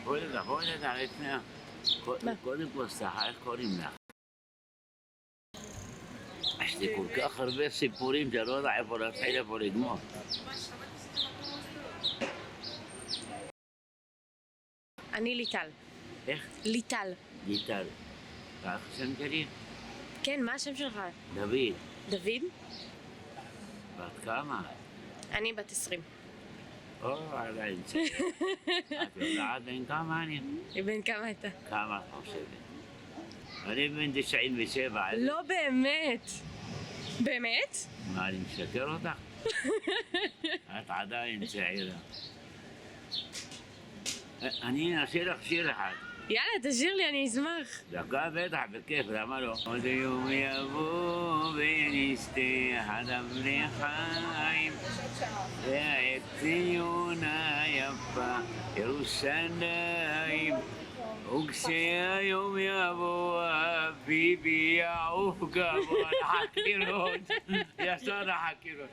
בואי נדע לפני... קודם כל, סליחה, איך קוראים לך? יש לי כל כך הרבה סיפורים שאני לא יודע איפה להתחיל, איפה לגמור. אני ליטל. איך? ליטל. ליטל. כך השם שלי? כן, מה השם שלך? דוד. דוד? בת כמה? אני בת 20. עדיין צעיר. את יודעת בן כמה אני? בן כמה אתה? כמה את חושבת? אני בן 97. לא באמת. באמת? מה, אני משקר אותך? את עדיין צעירה. אני אעשה לך שיר אחד. יאללה, תשאיר לי, אני אשמח. דקה בטח, בכיף, למה לא? עוד יום יבוא ונשתה אדם לחיים ואת ציון היפה ירושלים וכשהיום יבוא אביבי יעוף גבוה לחקירות ישר לחקירות.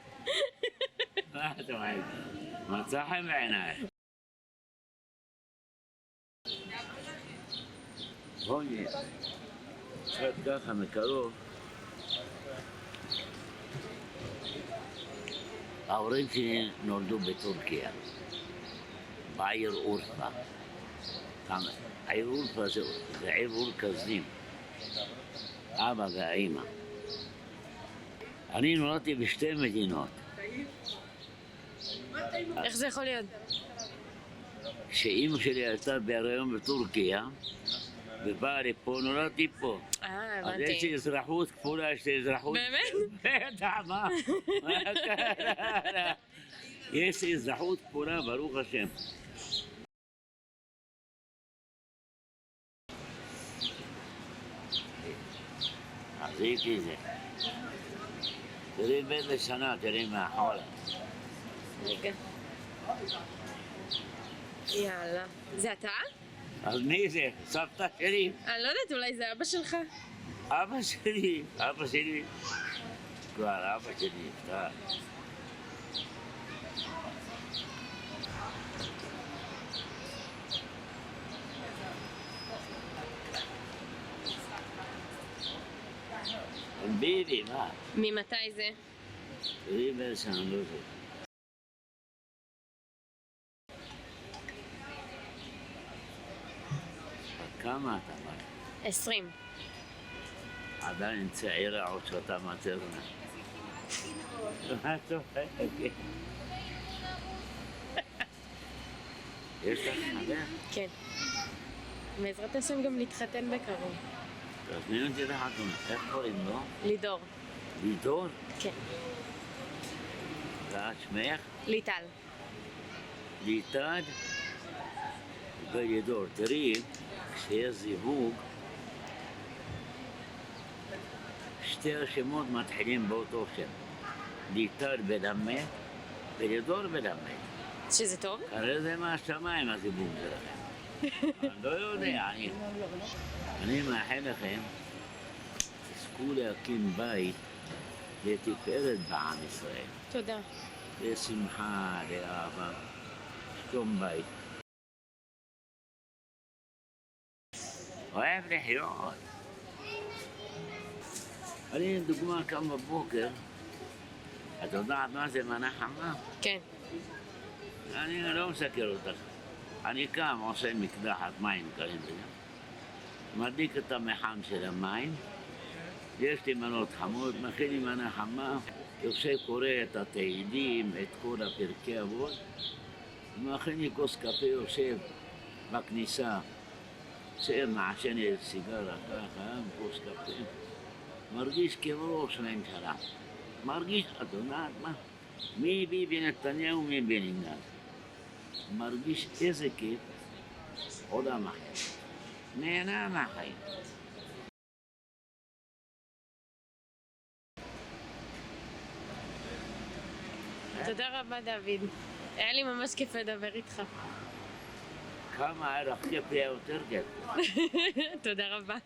מה את אומרת? מצא חן בעינייך. בואי, קצת ככה מקרוב. ההורים שלי נולדו בטורקיה, בעיר אורפה. העיר אורפה זה עיר אור-כזים, אבא והאימא. אני נולדתי בשתי מדינות. איך זה יכול להיות? שאימא שלי הייתה בהיריון בטורקיה, ובאה לפה, נולדתי פה. הבנתי. אז יש לי אזרחות כפולה, יש לי אזרחות... באמת? בטח, מה? יש לי אזרחות כפולה, ברוך השם. אז הייתי זה. תראי באיזה שנה, תראי מאחורה. רגע. יאללה. זה אתה? אז מי זה? סבתא שלי? אני לא יודעת, אולי זה אבא שלך? אבא שלי, אבא שלי. כבר אבא שלי נפטר. ביבי, מה? ממתי זה? תראי באיזה שנה, לא זה. כמה אתה אמרת? 20. עדיין צעירה עוד שאתה מטרנה. מה צוחקת? יש לך חבר? כן. בעזרת השם גם להתחתן בקרוב. תזמין אותי לחתונה. איך קוראים לו? לידור. לידור? כן. ואת שמך? ליטל. ליטל ולידור. תראי, כשיש זיווג, שתי השמות מתחילים באותו שם. ליטל בלמד ולידור בלמד. שזה טוב? הרי זה מהשמיים הזיווג שלכם. אני לא יודע, אני מאחל לכם, תזכו להקים בית לתפארת בעם ישראל. תודה. לשמחה, לאהבה, שלום בית. אוהב לחיות. אני דוגמה קם בבוקר, את יודעת מה זה מנה חמה? כן. אני לא מסקר אותך. אני קם, עושה מקדחת מים קרים וזה. מדליק את המחם של המים, יש לי מנות חמות, מכין לי מנה חמה, יושב קורא את התהילים, את כל הפרקי אבות, ומכין לי כוס קפה, יושב בכניסה, מעשן איזה סיגרה ככה, כוס קפה, מרגיש כראש ממשלה. מרגיש, את יודעת מה? מי ביבי נתניהו ומי בני גנץ. מרגיש איזה כיף, עולם אחר. נהנה מהחיים. תודה רבה, דוד. היה לי ממש כיף לדבר איתך. כמה היה לך כיף, היה יותר כיף. תודה רבה.